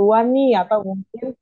keperluan nih atau mungkin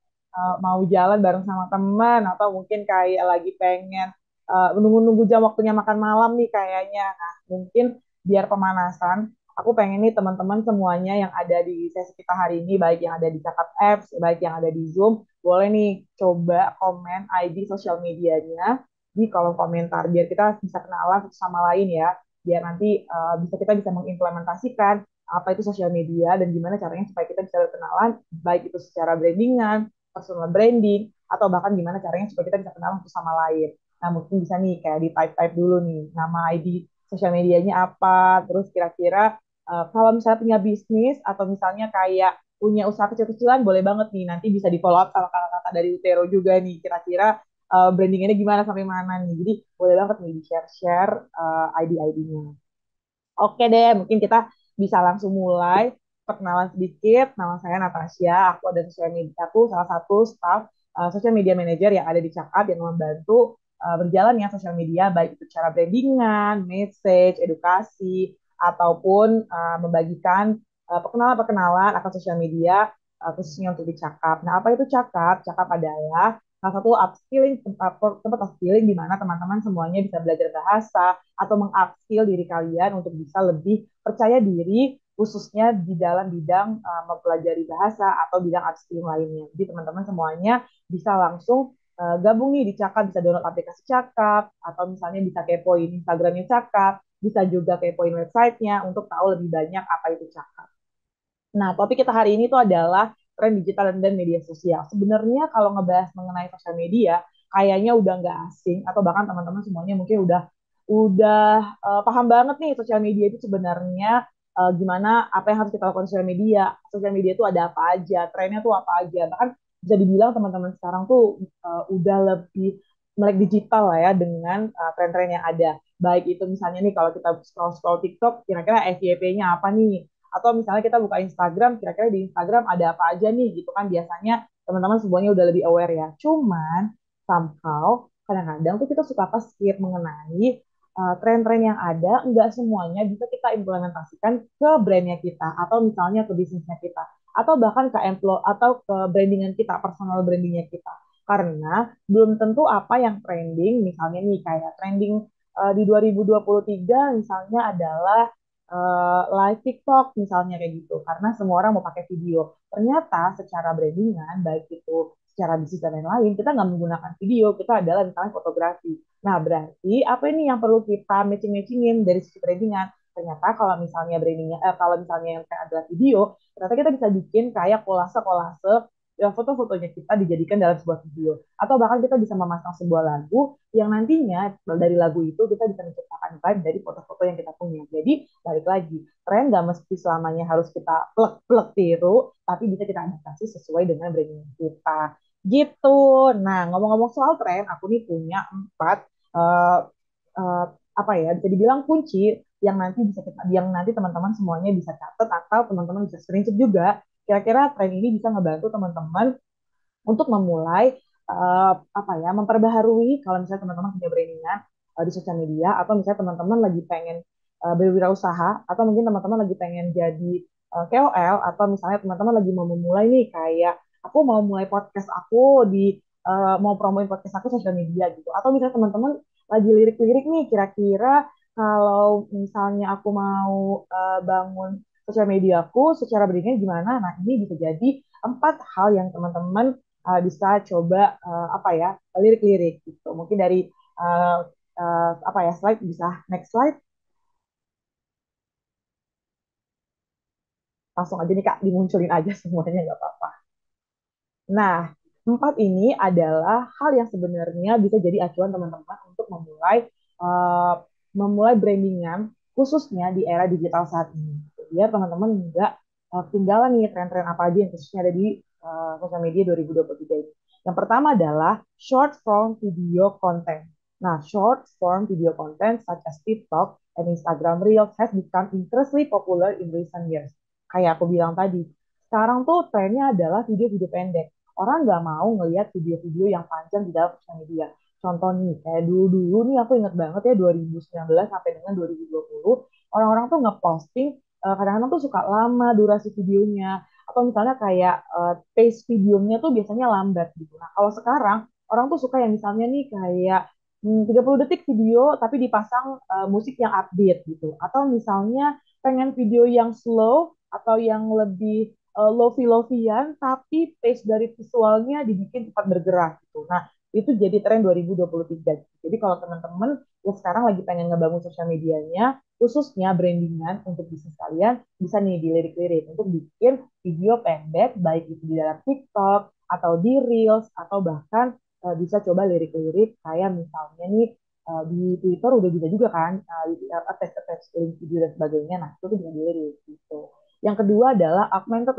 mau jalan bareng sama teman atau mungkin kayak lagi pengen nunggu-nunggu jam waktunya makan malam nih kayaknya. Nah, mungkin biar pemanasan, aku pengen nih teman-teman semuanya yang ada di sesi kita hari ini, baik yang ada di Cakap Apps, baik yang ada di Zoom, boleh nih coba komen ID sosial medianya di kolom komentar biar kita bisa kenalan satu sama lain ya. Biar nanti kita bisa mengimplementasikan apa itu sosial media dan gimana caranya supaya kita bisa berkenalan baik itu secara brandingan, personal branding, atau bahkan gimana caranya supaya kita bisa kenalan satu sama lain. Nah, mungkin bisa nih kayak di type-type dulu nih, nama ID sosial medianya apa, terus kira-kira kalau misalnya punya bisnis atau misalnya kayak punya usaha kecil-kecilan, boleh banget nih, nanti bisa di follow up sama kakak-kakak dari Utero juga nih, kira-kira brandingannya gimana sampai mana nih. Jadi boleh banget nih di-share-share ID-ID-nya. Oke deh, mungkin kita bisa langsung mulai. Perkenalan sedikit, nama saya Natasha. Aku ada sosial media, aku salah satu staff sosial media manager yang ada di Cakap yang membantu berjalannya sosial media, baik itu cara brandingan, message, edukasi, ataupun membagikan perkenalan-perkenalan akan sosial media khususnya untuk di Cakap. Nah, apa itu Cakap? Cakap adalah salah satu upskilling tempat upskilling di mana teman-teman semuanya bisa belajar bahasa, atau mengupskill diri kalian untuk bisa lebih percaya diri khususnya di dalam bidang mempelajari bahasa atau bidang upskilling lainnya. Jadi teman-teman semuanya bisa langsung gabung nih di Cakap, bisa download aplikasi Cakap atau misalnya bisa kepoin Instagramnya Cakap, bisa juga kepoin websitenya untuk tahu lebih banyak apa itu Cakap. Nah, topik kita hari ini tuh adalah tren digital dan media sosial. Sebenarnya kalau ngebahas mengenai sosial media, kayaknya udah nggak asing atau bahkan teman-teman semuanya mungkin udah paham banget nih sosial media itu sebenarnya gimana apa yang harus kita lakukan di sosial media. Sosial media itu ada apa aja, trennya tuh apa aja. Bahkan bisa dibilang teman-teman sekarang tuh udah lebih melek digital lah ya dengan tren-tren yang ada. Baik itu misalnya nih kalau kita scroll-scroll TikTok, kira-kira FYP-nya apa nih? Atau misalnya kita buka Instagram, kira-kira di Instagram ada apa aja nih gitu kan biasanya teman-teman semuanya udah lebih aware ya. Cuman somehow kadang-kadang tuh kita suka skip mengenai tren-tren yang ada, enggak semuanya bisa kita implementasikan ke brandnya kita atau misalnya ke bisnisnya kita atau bahkan ke employ atau ke brandingan kita, personal brandingnya kita. Karena belum tentu apa yang trending, misalnya nih kayak trending di 2023 misalnya adalah live TikTok misalnya kayak gitu karena semua orang mau pakai video ternyata secara brandingan baik itu secara bisnis dan lain-lain kita nggak menggunakan video kita adalah misalnya fotografi. Nah berarti apa ini yang perlu kita matching-matchingin dari sisi brandingan. Ternyata kalau misalnya brandingnya kalau misalnya yang kayak adalah video ternyata kita bisa bikin kayak kolase-kolase yang foto-fotonya kita dijadikan dalam sebuah video atau bahkan kita bisa memasang sebuah lagu yang nantinya dari lagu itu kita bisa menciptakan vibe dari foto-foto yang kita punya. Jadi balik lagi, tren nggak mesti selamanya harus kita plek-plek tiru, tapi bisa kita adaptasi sesuai dengan branding kita. Gitu. Nah, ngomong-ngomong soal tren, aku nih punya 4 uh, uh, apa ya, bisa dibilang kunci yang nanti teman-teman semuanya bisa catat atau teman-teman bisa screenshot juga. Kira-kira tren ini bisa ngebantu teman-teman untuk memulai apa ya memperbaharui kalau misalnya teman-teman punya brandingan di sosial media atau misalnya teman-teman lagi pengen berwirausaha atau mungkin teman-teman lagi pengen jadi KOL atau misalnya teman-teman lagi mau memulai nih kayak aku mau mulai podcast aku di mau promoin podcast aku sosial media gitu atau misalnya teman-teman lagi lirik-lirik nih kira-kira kalau misalnya aku mau bangun sosial media aku secara brandingnya gimana. Nah, ini bisa jadi 4 hal yang teman-teman bisa coba apa ya lirik-lirik gitu. Mungkin dari uh, apa ya slide bisa next slide langsung aja nih Kak dimunculin aja semuanya nggak apa-apa. Nah, 4 ini adalah hal yang sebenarnya bisa jadi acuan teman-teman untuk uh, memulai brandingan khususnya di era digital saat ini. Biar teman-teman nggak ketinggalan nih tren-tren apa aja yang khususnya ada di sosial media 2023 ini. Yang pertama adalah short form video content. Nah, short form video content such as TikTok and Instagram Reels has become increasingly popular in recent years. Kayak aku bilang tadi, sekarang tuh trennya adalah video-video pendek. Orang nggak mau ngelihat video-video yang panjang di dalam sosial media. Contoh nih, kayak dulu-dulu nih aku ingat banget ya 2019 sampai dengan 2020, orang-orang tuh nge-posting kadang-kadang tuh suka lama durasi videonya. atau misalnya kayak pace videonya tuh biasanya lambat gitu. Nah, kalau sekarang orang tuh suka yang misalnya nih kayak 30 detik video tapi dipasang musik yang upbeat gitu. Atau misalnya pengen video yang slow atau yang lebih lofi-lofian tapi pace dari visualnya dibikin cepat bergerak gitu. Nah, itu jadi tren 2023. Jadi kalau teman-teman ya sekarang lagi pengen ngebangun sosial medianya, khususnya brandingan untuk bisnis kalian, bisa nih dilirik-lirik untuk bikin video pendek, baik itu di dalam TikTok, atau di Reels, atau bahkan bisa coba lirik-lirik kayak misalnya nih di Twitter udah bisa juga kan attach link video dan sebagainya. Nah, itu tuh bisa dilirik gitu. Yang kedua adalah augmented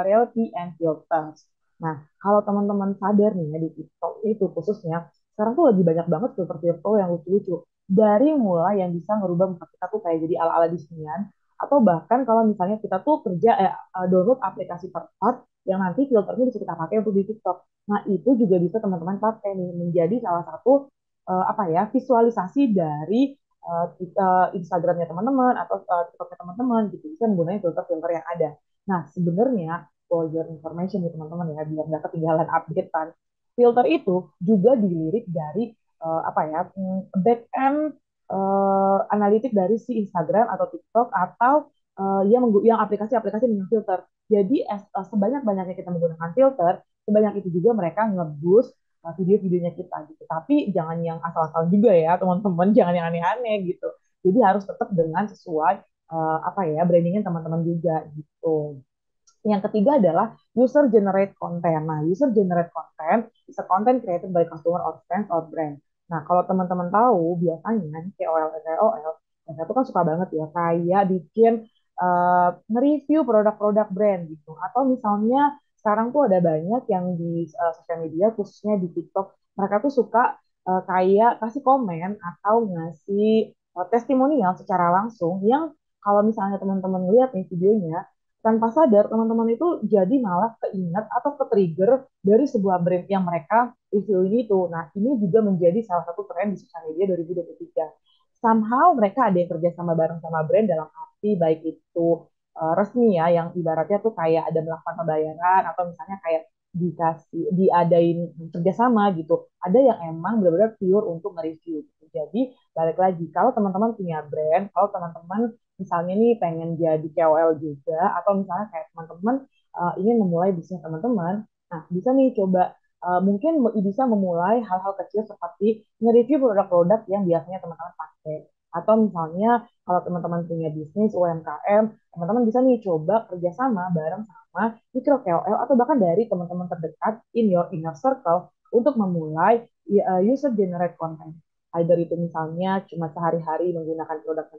reality and filters. Nah, kalau teman-teman sadar nih ya di TikTok itu khususnya, sekarang tuh lagi banyak banget filter-filter yang lucu-lucu. Dari mulai yang bisa ngerubah muka kita tuh kayak jadi ala-ala Disneyan, atau bahkan kalau misalnya kita tuh kerja download aplikasi third yang nanti filternya bisa kita pakai untuk di TikTok. Nah, itu juga bisa teman-teman pakai nih menjadi salah satu apa ya visualisasi dari Instagramnya teman-teman atau TikToknya teman-teman gitu bisa menggunakan filter-filter yang ada. Nah, sebenarnya for your information nih teman-teman ya biar nggak ketinggalan update kan. Filter itu juga dilirik dari apa ya back end analitik dari si Instagram atau TikTok atau yang aplikasi-aplikasi dengan filter. Jadi sebanyak-banyaknya kita menggunakan filter, sebanyak itu juga mereka nge-boost video-videonya kita gitu. Tapi jangan yang asal-asal juga ya teman-teman, jangan yang aneh-aneh gitu. Jadi harus tetap dengan sesuai apa ya brandingnya teman-teman juga gitu. Yang ketiga adalah user generate content. Nah, user generate content is a content created by customer or friends or brand. Nah, kalau teman-teman tahu, biasanya KOL, KOL, mereka tuh kan suka banget ya, kayak bikin nge-review produk-produk brand gitu. Atau misalnya sekarang tuh ada banyak yang di sosial media, khususnya di TikTok, mereka tuh suka kayak kasih komen atau ngasih testimonial secara langsung yang kalau misalnya teman-teman lihat nih videonya, tanpa sadar teman-teman itu jadi malah keinget atau ke-trigger dari sebuah brand yang mereka review ini tuh. Nah, ini juga menjadi salah satu tren di sosial media 2023. Somehow mereka ada yang kerja sama bareng sama brand dalam arti baik itu resmi ya, yang ibaratnya tuh kayak ada melakukan pembayaran atau misalnya kayak dikasih diadain kerjasama gitu. Ada yang emang benar-benar pure untuk nge-review. Gitu. Jadi balik lagi kalau teman-teman punya brand, kalau teman-teman misalnya nih pengen jadi KOL juga atau misalnya kayak teman-teman ingin memulai bisnis teman-teman, nah bisa nih coba mungkin bisa memulai hal-hal kecil seperti nge-review produk-produk yang biasanya teman-teman pakai. Atau misalnya kalau teman-teman punya bisnis UMKM, teman-teman bisa nih coba kerjasama bareng sama mikro KOL atau bahkan dari teman-teman terdekat in your inner circle untuk memulai user generate content either itu misalnya cuma sehari-hari menggunakan produk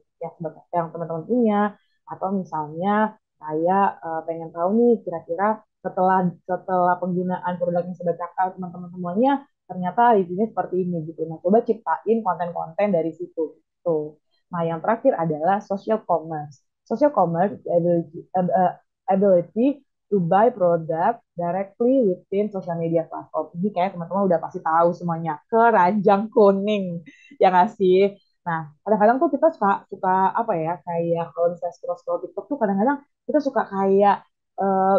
yang teman-teman punya atau misalnya saya pengen tahu nih kira-kira setelah setelah penggunaan produk yang sudah cakap teman-teman semuanya ternyata isinya seperti ini gitu. Nah, coba ciptain konten-konten dari situ. Gitu. Nah, yang terakhir adalah social commerce. Social commerce ability to buy product directly within social media platform. Ini kayak teman-teman udah pasti tahu semuanya. Keranjang kuning, ya nggak sih? Nah, kadang-kadang tuh kita suka suka apa ya, kayak kalau misalnya scroll-scroll TikTok tuh kadang-kadang kita suka kayak uh,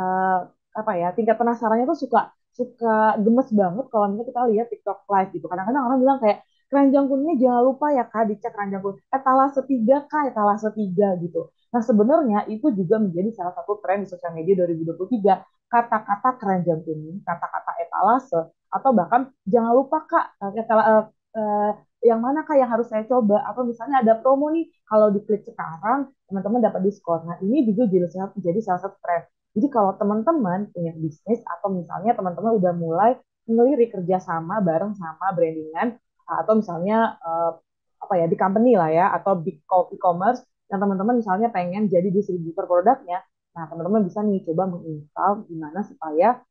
uh, apa ya, tingkat penasarannya tuh suka suka gemes banget kalau misalnya kita lihat TikTok live gitu. Kadang-kadang orang bilang kayak keranjang kuningnya jangan lupa ya kak dicek keranjang kuning etalase 3 kak etalase 3 gitu. Nah, sebenarnya itu juga menjadi salah satu tren di sosial media 2023. Kata-kata keranjang kuning, kata-kata etalase, atau bahkan jangan lupa Kak, yang mana Kak yang harus saya coba? Atau misalnya ada promo nih, kalau diklik sekarang, teman-teman dapat diskon. Nah, ini juga jadi salah satu tren. Jadi kalau teman-teman punya bisnis, atau misalnya teman-teman udah mulai melirik kerjasama bareng sama brandingan, atau misalnya apa ya di company lah ya, atau big e-commerce, yang teman-teman misalnya pengen jadi distributor produknya, nah teman-teman bisa nih coba menginstal gimana supaya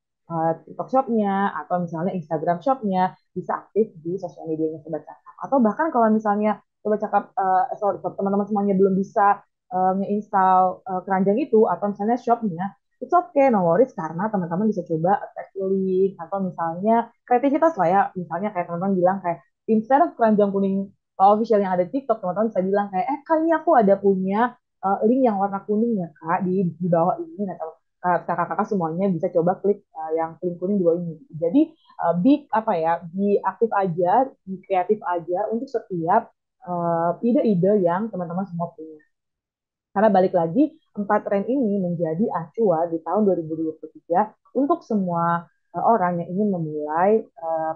TikTok Shop-nya atau misalnya Instagram Shop-nya bisa aktif di sosial medianya Sobat Cakap. Atau bahkan kalau misalnya Sobat Cakap, sorry, teman-teman semuanya belum bisa ngeinstal keranjang itu atau misalnya shop-nya, it's okay, no worries, karena teman-teman bisa coba attach link atau misalnya kreativitas lah ya, misalnya kayak teman-teman bilang kayak instead of keranjang kuning official yang ada di TikTok, teman-teman bisa bilang kayak, kali ini aku ada punya link yang warna kuning ya Kak di bawah ini. Nah, kakak-kakak semuanya bisa coba klik yang link kuning di bawah ini. Jadi apa ya, di aktif aja, di kreatif aja untuk setiap ide-ide yang teman-teman semua punya. Karena balik lagi, empat tren ini menjadi acuan di tahun 2023 untuk semua orang yang ingin memulai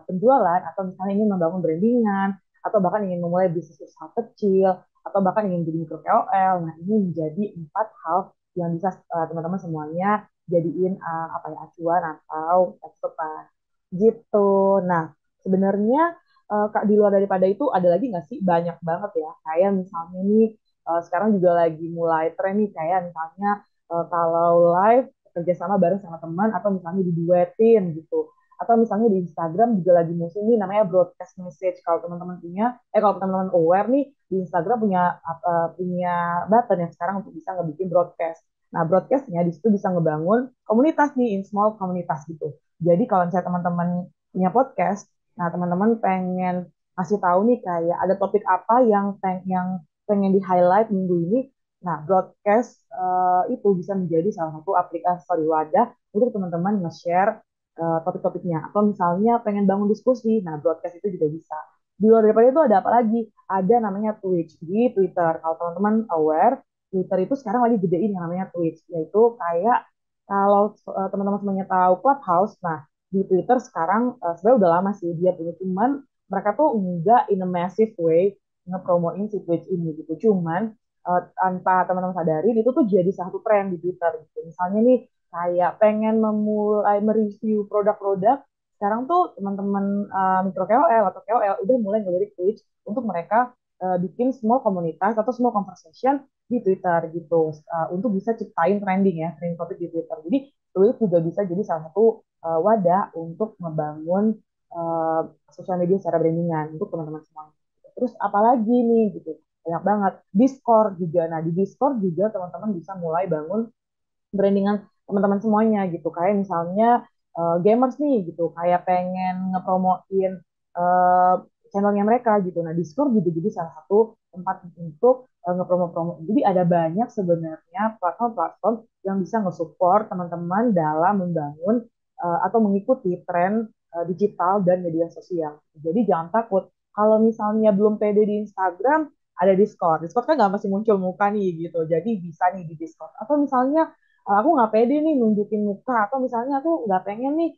penjualan atau misalnya ingin membangun brandingan atau bahkan ingin memulai bisnis usaha kecil atau bahkan ingin jadi mikro KOL. Nah, ini menjadi empat hal yang bisa teman-teman semuanya jadiin apa ya, acuan atau patokan gitu. Nah, sebenarnya Kak, di luar daripada itu ada lagi nggak sih? Banyak banget ya. Kayak misalnya nih sekarang juga lagi mulai tren nih kayak misalnya kalau live kerjasama bareng sama teman atau misalnya diduetin gitu atau misalnya di Instagram juga lagi musim nih namanya broadcast message. Kalau teman-teman punya kalau teman-teman aware nih di Instagram punya button yang sekarang untuk bisa ngebikin broadcast. Nah, broadcastnya di situ bisa ngebangun komunitas nih, in small komunitas gitu. Jadi kalau misalnya teman-teman punya podcast, nah teman-teman pengen kasih tahu nih kayak ada topik apa yang pengen di highlight minggu ini. Nah, broadcast itu bisa menjadi salah satu aplikasi, sorry, wadah untuk teman-teman nge-share topik-topiknya. Atau misalnya pengen bangun diskusi, nah broadcast itu juga bisa. Di luar daripada itu ada apa lagi? Ada namanya Twitch di Twitter. Kalau teman-teman aware, Twitter itu sekarang lagi gedein yang namanya Twitch, yaitu kayak kalau teman-teman semuanya tahu Clubhouse, nah di Twitter sekarang sebenarnya udah lama sih dia punya, cuman mereka tuh enggak in a massive way ngepromoin si Twitch ini gitu. Cuman tanpa teman-teman sadari itu tuh jadi satu tren di Twitter gitu. Misalnya nih kayak pengen memulai mereview produk-produk, sekarang tuh teman-teman mikro KOL atau KOL udah mulai ngelirik Twitch untuk mereka bikin small komunitas atau small conversation di Twitter gitu untuk bisa ciptain trending ya, trending topik di Twitter. Jadi Twitch juga bisa jadi salah satu wadah untuk membangun uh, sosial media secara brandingan untuk teman-teman semua. Terus apalagi nih gitu, banyak banget. Discord juga. Nah, di Discord juga teman-teman bisa mulai bangun brandingan teman-teman semuanya gitu. Kayak misalnya gamers nih gitu, kayak pengen ngepromoin uh, channelnya mereka gitu. Nah, Discord juga jadi salah satu tempat untuk ngepromo-promo. Jadi ada banyak sebenarnya platform-platform yang bisa nge-support teman-teman dalam membangun atau mengikuti tren digital dan media sosial. Jadi jangan takut. Kalau misalnya belum pede di Instagram, ada Discord. Discord kan nggak masih muncul muka nih gitu. Jadi bisa nih di Discord. Atau misalnya aku nggak pede nih nunjukin muka atau misalnya aku nggak pengen nih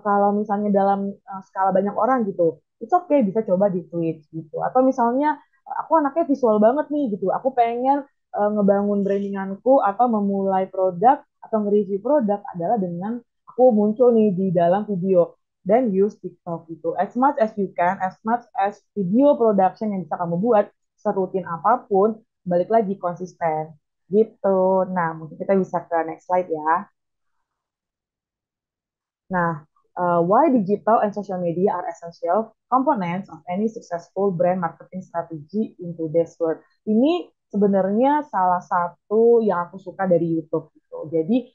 kalau misalnya dalam skala banyak orang gitu, itu oke okay, bisa coba di Twitch gitu. Atau misalnya aku anaknya visual banget nih gitu, aku pengen ngebangun brandinganku atau memulai produk atau nge-review produk adalah dengan aku muncul nih di dalam video dan use TikTok gitu. As much as you can, as much as video production yang bisa kamu buat, serutin apapun, balik lagi konsisten gitu. Nah, mungkin kita bisa ke next slide ya. Nah, why digital and social media are essential components of any successful brand marketing strategy in today's world. Ini sebenarnya salah satu yang aku suka dari YouTube gitu. Jadi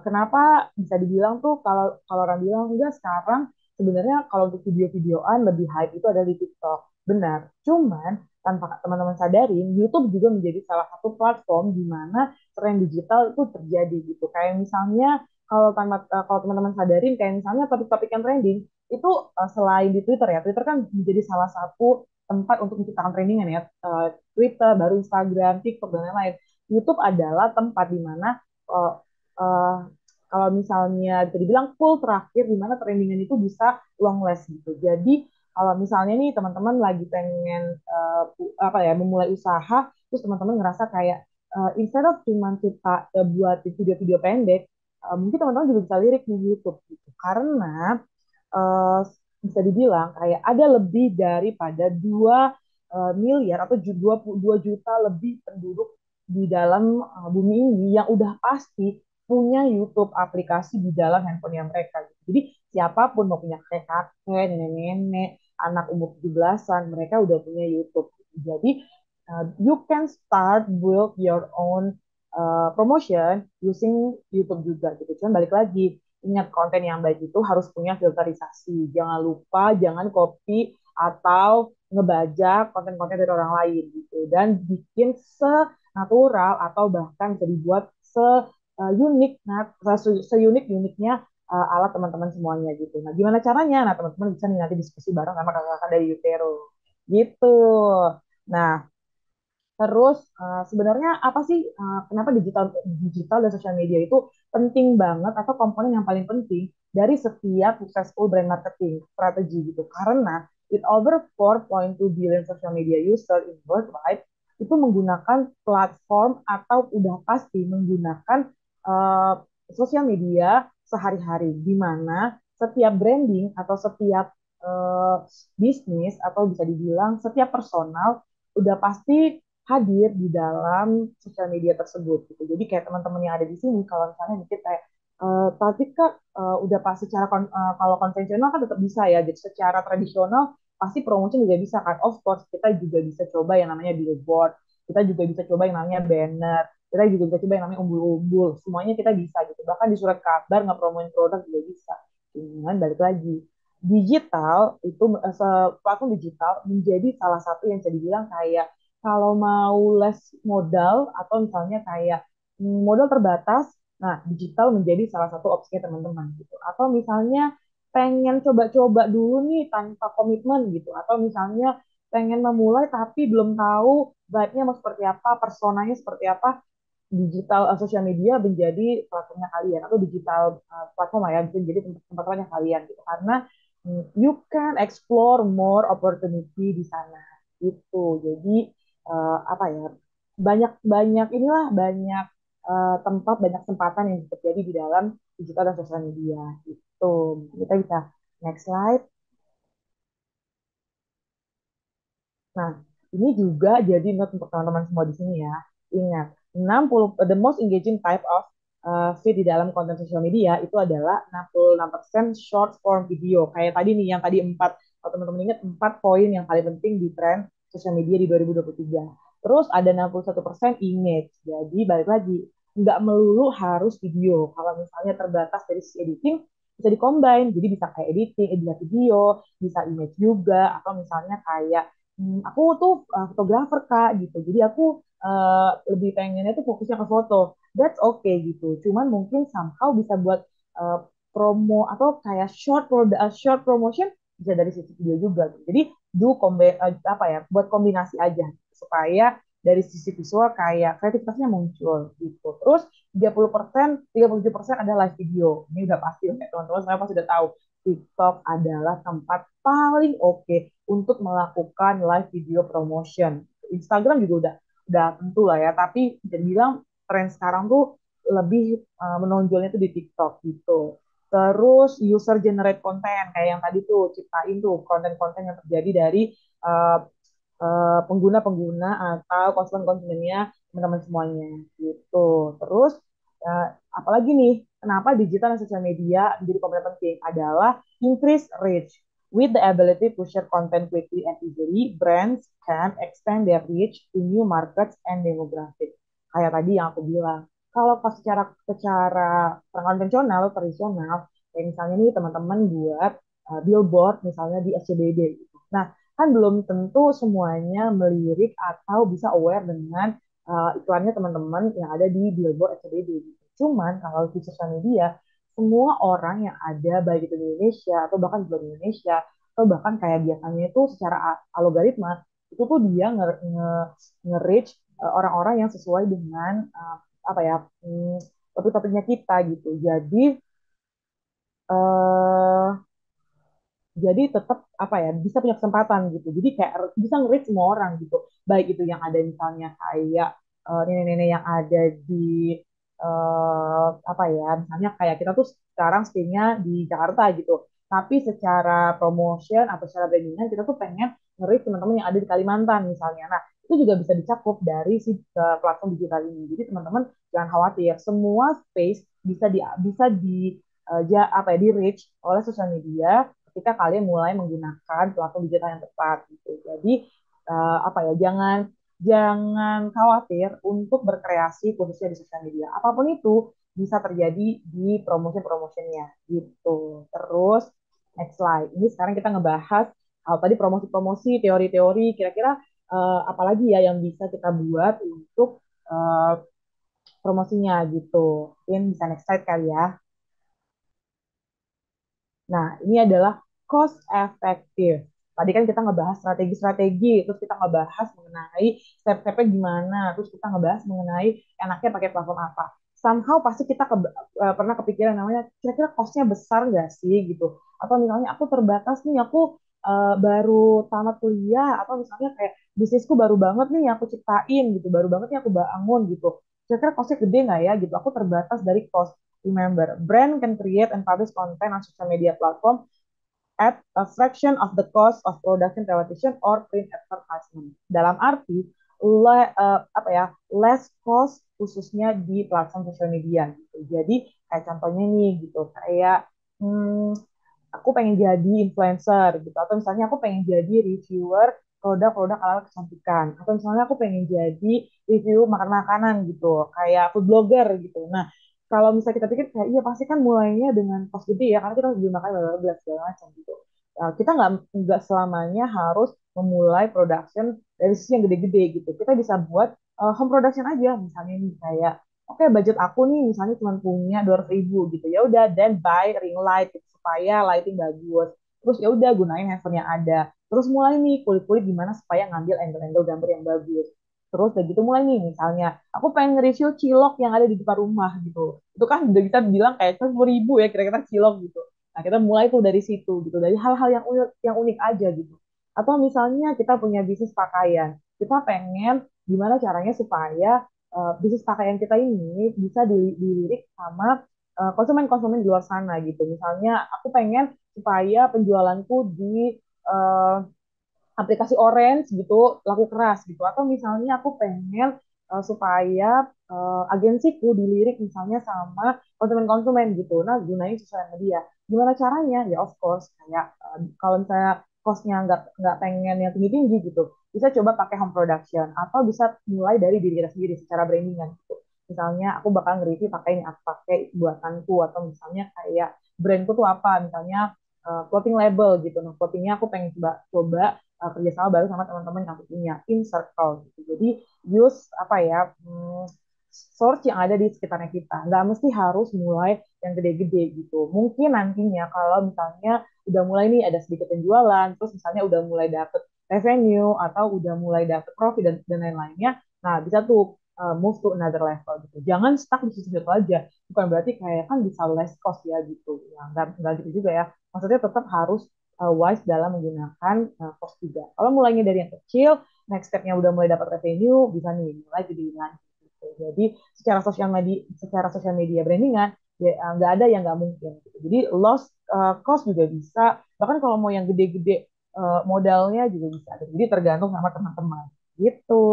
kenapa bisa dibilang tuh kalau kalau orang bilang enggak sekarang sebenarnya kalau untuk video-videoan lebih hype itu ada di TikTok. Benar. Cuman tanpa teman-teman sadarin, YouTube juga menjadi salah satu platform di mana tren digital itu terjadi gitu. Kayak misalnya kalau teman-teman sadarin kayak misalnya topik-topik yang trending itu selain di Twitter ya, Twitter kan menjadi salah satu tempat untuk menciptakan trendingan ya. Twitter, baru Instagram, TikTok dan lain-lain. YouTube adalah tempat di mana uh, uh, kalau misalnya bisa dibilang full terakhir di mana trendingan itu bisa long last gitu. Jadi kalau misalnya nih teman-teman lagi pengen apa ya memulai usaha, terus teman-teman ngerasa kayak instead of cuma kita buat video-video pendek, mungkin teman-teman juga bisa lirik di YouTube gitu. Karena uh, bisa dibilang kayak ada lebih daripada 2 miliar atau 22 juta lebih penduduk di dalam bumi ini yang udah pasti punya YouTube aplikasi di dalam handphonenya mereka. Jadi siapapun mau punya kakek, nenek-nenek, anak umur 17-an, mereka udah punya YouTube. Jadi you can start build your own promotion using YouTube juga gitu. Cuman balik lagi, ingat konten yang baik itu harus punya filterisasi. Jangan lupa, jangan copy atau ngebajak konten-konten dari orang lain gitu. Dan bikin natural atau bahkan bisa dibuat unik, nah seunik uniknya alat teman-teman semuanya gitu. Nah, gimana caranya? Nah, teman-teman bisa nih nanti diskusi bareng sama kakak-kakak dari Utero gitu. Nah, terus sebenarnya apa sih kenapa digital digital dan sosial media itu penting banget atau komponen yang paling penting dari setiap successful brand marketing strategi gitu. Karena with over 4.2 billion social media user in worldwide itu menggunakan platform atau udah pasti menggunakan uh, sosial media sehari-hari di mana setiap branding atau setiap bisnis atau bisa dibilang setiap personal udah pasti hadir di dalam sosial media tersebut gitu. Jadi kayak teman-teman yang ada di sini kalau misalnya mikir kayak tapi kak udah pas secara kalau konvensional kan tetap bisa ya. Jadi secara tradisional pasti promosi juga bisa kan. Of course kita juga bisa coba yang namanya billboard, kita juga bisa coba yang namanya banner, kita juga bisa coba yang namanya umbul-umbul. Semuanya kita bisa gitu. Bahkan di surat kabar nggak promoin produk juga bisa. Cuman balik lagi digital itu platform digital menjadi salah satu yang bisa dibilang kayak kalau mau les modal atau misalnya kayak modal terbatas, nah digital menjadi salah satu opsinya teman-teman gitu. Atau misalnya pengen coba-coba dulu nih tanpa komitmen gitu. Atau misalnya pengen memulai tapi belum tahu vibe-nya mau seperti apa, personanya seperti apa, digital sosial media menjadi platformnya kalian atau digital platform lah ya bisa jadi tempat-tempatnya kalian gitu karena you can explore more opportunity di sana itu jadi apa ya banyak banyak inilah banyak tempat banyak kesempatan yang terjadi di dalam digital dan sosial media itu kita bisa next slide. Nah, ini juga jadi note untuk teman-teman semua di sini ya. Ingat, 60 the most engaging type of feed di dalam konten sosial media itu adalah 66% short form video. Kayak tadi nih, yang tadi 4, kalau teman-teman ingat 4 poin yang paling penting di tren sosial media di 2023. Terus ada 61% image. Jadi balik lagi, nggak melulu harus video. Kalau misalnya terbatas dari sisi editing, bisa di-combine. Jadi bisa kayak editing, edit video, bisa image juga, atau misalnya kayak aku tuh fotografer kak gitu jadi aku lebih pengennya tuh fokusnya ke foto that's okay gitu cuman mungkin somehow bisa buat uh, promo atau kayak short promotion bisa dari sisi video juga gitu. Jadi apa ya buat kombinasi aja supaya dari sisi visual kayak kreativitasnya muncul gitu terus 37% ada live video ini udah pasti ya teman-teman saya pasti udah tahu TikTok adalah tempat paling oke untuk melakukan live video promotion. Instagram juga udah tentu lah ya, tapi bisa bilang tren sekarang tuh lebih menonjolnya tuh di TikTok gitu. Terus user generate content kayak yang tadi tuh ciptain tuh konten-konten yang terjadi dari uh, pengguna-pengguna atau konsumen-konsumennya teman-teman semuanya gitu. Terus apalagi nih, kenapa digital dan sosial media menjadi komponen penting adalah increase reach. With the ability to share content quickly and easily, brands can extend their reach to new markets and demographic. Kayak tadi yang aku bilang, kalau pas secara konvensional, tradisional, kayak misalnya nih teman-teman buat billboard misalnya di SCBD gitu. Nah, kan belum tentu semuanya melirik atau bisa aware dengan iklannya teman-teman yang ada di billboard SCBD. Cuman kalau di sosial media, semua orang yang ada baik itu di Indonesia atau bahkan di luar Indonesia atau bahkan kayak biasanya itu secara algoritma itu tuh dia nge-reach orang-orang yang sesuai dengan apa ya topik-topiknya kita gitu. Uh, jadi tetap apa ya bisa punya kesempatan gitu jadi kayak bisa nge-reach semua orang gitu baik itu yang ada misalnya kayak nenek-nenek yang ada di apa ya misalnya kayak kita tuh sekarang stay-nya di Jakarta gitu tapi secara promotion atau secara brandingan kita tuh pengen nge-reach teman-teman yang ada di Kalimantan misalnya nah itu juga bisa dicakup dari si platform digital ini jadi teman-teman jangan khawatir semua space bisa di apa ya di reach oleh sosial media ketika kalian mulai menggunakan platform digital yang tepat gitu. Jadi apa ya jangan jangan khawatir untuk berkreasi khususnya di sosial media. Apapun itu bisa terjadi di promotion-promotionnya gitu. Terus next slide. Ini sekarang kita ngebahas tadi promosi-promosi, teori-teori, kira-kira apalagi ya yang bisa kita buat untuk uh, promosinya gitu. Mungkin bisa next slide kali ya. Nah, ini adalah cost effective. Tadi kan kita ngebahas strategi-strategi, terus kita ngebahas mengenai step-stepnya gimana, terus kita ngebahas mengenai enaknya pakai platform apa. Somehow pasti kita pernah kepikiran namanya, kira-kira cost-nya besar nggak sih gitu. Atau misalnya aku terbatas nih, aku baru tamat kuliah, atau misalnya kayak bisnisku baru banget nih yang aku ciptain gitu, baru banget nih aku bangun gitu. Kira-kira cost-nya gede nggak ya gitu. Aku terbatas dari cost. Remember, brand can create and publish content on social media platform at a fraction of the cost of production television or print advertisement. Dalam arti apa ya, less cost khususnya di platform social media. Gitu. Jadi kayak contohnya nih gitu, kayak aku pengen jadi influencer gitu, atau misalnya aku pengen jadi reviewer produk-produk ala kecantikan, atau misalnya aku pengen jadi review makan makanan gitu kayak food blogger gitu. Nah, kalau misalnya kita pikir kayak iya pasti kan mulainya dengan cost gede ya, karena kita harus beli makan bla bla segala macam gitu. Kita nggak selamanya harus memulai production dari sisi yang gede-gede gitu. Kita bisa buat home production aja, misalnya nih kayak oke budget aku nih misalnya cuma punya 200.000 gitu, ya udah then buy ring light gitu, supaya lighting bagus, terus ya udah gunain handphone yang ada, terus mulai nih kulik-kulik gimana supaya ngambil angle-angle gambar yang bagus, terus kayak gitu mulai nih misalnya aku pengen nge-review cilok yang ada di depan rumah gitu, itu kan udah kita bilang kayak 10.000 ya kira-kira cilok gitu. Nah kita mulai tuh dari situ gitu, dari hal-hal yang unik aja gitu. Atau misalnya kita punya bisnis pakaian, kita pengen gimana caranya supaya bisnis pakaian kita ini bisa dilirik sama konsumen-konsumen di luar sana gitu. Misalnya aku pengen supaya penjualanku di uh, aplikasi Orange gitu laku keras gitu, atau misalnya aku pengen supaya agensiku dilirik misalnya sama konsumen-konsumen gitu, nah gunain sosial media. Gimana caranya ya, of course kayak kalau misalnya costnya nggak pengen yang tinggi-tinggi gitu, bisa coba pakai home production, atau bisa mulai dari diri kita sendiri secara brandingan gitu. Misalnya aku bakal nge-review pakai ini, aku pakai buatanku, atau misalnya kayak brandku tuh apa, misalnya clothing label gitu. Nah, clothingnya aku pengen coba kerjasama baru sama teman-teman yang aku punya in circle gitu. Jadi use apa ya, source yang ada di sekitarnya kita. Nggak mesti harus mulai yang gede-gede gitu. Mungkin nantinya kalau misalnya udah mulai nih ada sedikit penjualan, terus misalnya udah mulai dapet revenue atau udah mulai dapet profit dan lain-lainnya, nah bisa tuh move to another level gitu. Jangan stuck di situ aja. Bukan berarti kayak kan bisa less cost ya gitu. Ya, nggak gitu juga ya. Maksudnya tetap harus wise dalam menggunakan cost juga. Kalau mulainya dari yang kecil, next step-nya udah mulai dapat revenue, bisa nih mulai jadi lanjut. Gitu. Jadi secara sosial media brandingan ya, nggak ada yang nggak mungkin. Gitu. Jadi loss cost juga bisa. Bahkan kalau mau yang gede-gede modalnya juga bisa. Jadi tergantung sama teman-teman. Gitu.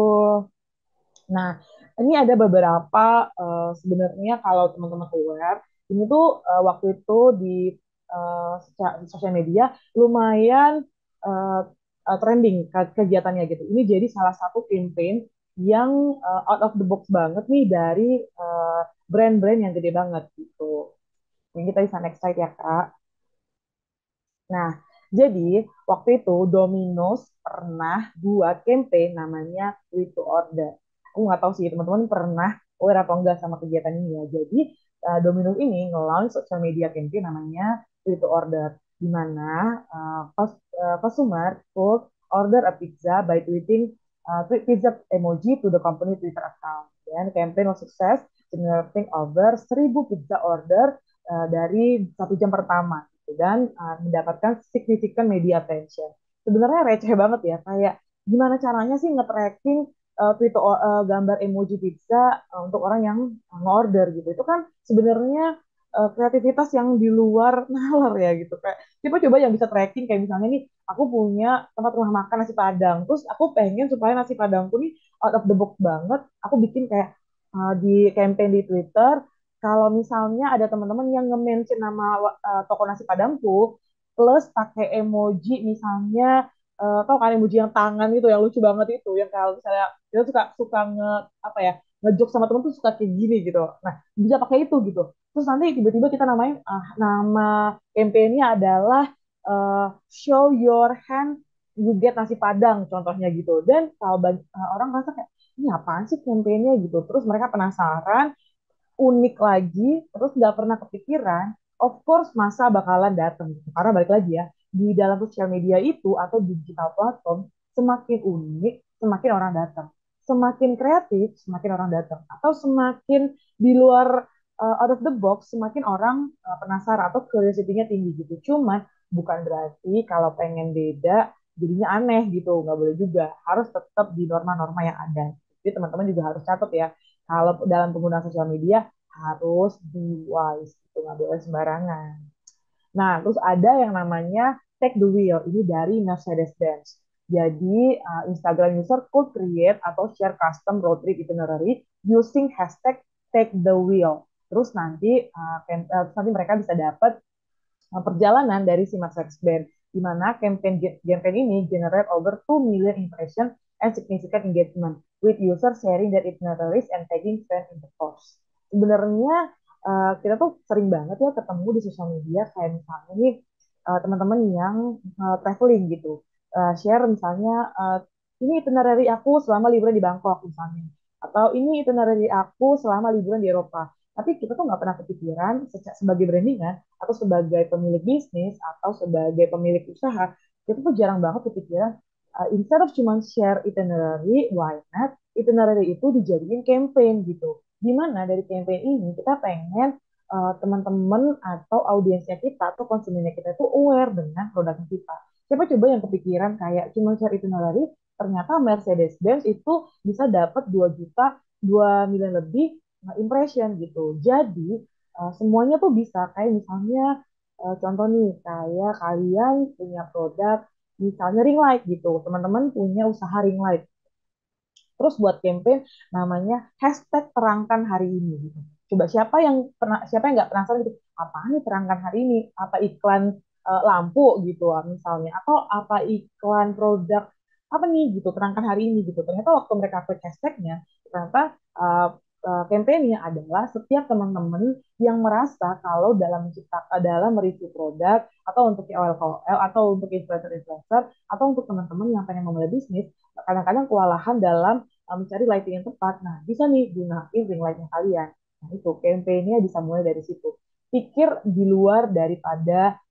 Nah, ini ada beberapa sebenarnya kalau teman-teman aware, ini tuh waktu itu di sosial media lumayan uh, trending kegiatannya gitu. Ini jadi salah satu campaign yang out of the box banget nih dari uh, brand-brand yang gede banget gitu. Ini kita bisa next slide ya Kak. Nah, jadi waktu itu Domino's pernah buat campaign namanya Click to Order. Aku nggak tahu sih teman-teman pernah aware atau enggak sama kegiatan ini ya. Jadi Domino's ini nge-launch social media campaign namanya Click to Order, di mana customer could order a pizza by tweeting tweet pizza emoji to the company Twitter account. Dan campaign was sukses, generating over 1.000 pizza order dari 1 jam pertama gitu, dan mendapatkan significant media attention. Sebenarnya receh banget ya, kayak gimana caranya sih nge-tracking Twitter gambar emoji pizza untuk orang yang nge-order gitu. Itu kan sebenarnya kreativitas yang di luar nalar ya gitu. Kayak coba-coba yang bisa tracking kayak misalnya nih aku punya tempat rumah makan nasi Padang. Terus aku pengen supaya nasi Padangku nih out of the box banget. Aku bikin kayak di campaign di Twitter, kalau misalnya ada teman-teman yang nge-mention nama toko nasi Padangku plus pakai emoji misalnya tau kan emoji yang tangan itu yang lucu banget itu, yang kalau misalnya kita suka suka apa ya, ngejok sama temen tuh suka kayak gini gitu. Nah, bisa pakai itu gitu. Terus nanti tiba-tiba kita namain nama campaign-nya adalah show your hand you get nasi Padang contohnya gitu. Dan kalau orang ngerasa kayak ini apaan sih kampanyenya gitu. Terus mereka penasaran, unik lagi, terus nggak pernah kepikiran, of course masa bakalan datang gitu. Karena balik lagi ya, di dalam sosial media itu atau digital platform, semakin unik, semakin orang datang. Semakin kreatif, semakin orang datang. Atau semakin di luar out of the box, semakin orang penasaran atau curiosity-nya tinggi gitu. Cuman bukan berarti kalau pengen beda, jadinya aneh gitu. Nggak boleh juga. Harus tetap di norma-norma yang ada. Jadi teman-teman juga harus catat ya, kalau dalam penggunaan sosial media harus be wise gitu, nggak boleh sembarangan. Nah, terus ada yang namanya Take the Wheel. Ini dari Mercedes-Benz. Jadi, Instagram user could create atau share custom road trip itinerary using hashtag Take the Wheel. Terus nanti, nanti mereka bisa dapat perjalanan dari si Mercedes-Benz, di mana campaign ini generate over 2 million impression and significant engagement with user sharing their itineraries and tagging friends in the post. Sebenarnya kita tuh sering banget ya ketemu di sosial media kayak misalnya nih teman-teman yang traveling gitu. Share misalnya ini itinerary aku selama liburan di Bangkok misalnya. Atau ini itinerary aku selama liburan di Eropa. Tapi kita tuh nggak pernah kepikiran sebagai brandingan atau sebagai pemilik bisnis atau sebagai pemilik usaha, kita tuh jarang banget kepikiran instead of cuma share itinerary, why not itinerary itu dijadiin campaign gitu. Dimana dari campaign ini kita pengen teman-teman atau audiensnya kita atau konsumennya kita itu aware dengan produk kita. Siapa coba yang kepikiran kayak cuma share itinerary, ternyata Mercedes-Benz itu bisa dapat 2 juta, 2 miliar lebih impression gitu. Jadi semuanya tuh bisa kayak misalnya contoh nih kayak kalian punya produk misalnya ring light gitu. Teman-teman punya usaha ring light. Terus buat campaign namanya hashtag terangkan hari ini gitu. Coba siapa yang nggak penasaran gitu, apa nih terangkan hari ini? Apa iklan lampu gitu misalnya atau apa iklan produk apa nih gitu terangkan hari ini gitu. Ternyata waktu mereka klik hashtagnya ternyata campaignnya adalah setiap teman-teman yang merasa kalau dalam menciptakan dalam mereview produk atau untuk KOL atau untuk influencer-influencer atau untuk teman-teman yang pengen memulai bisnis kadang-kadang kewalahan dalam mencari lighting yang tepat. Nah, bisa nih gunain ring lightnya kalian. Nah, itu campaign-nya bisa mulai dari situ. Pikir di luar daripada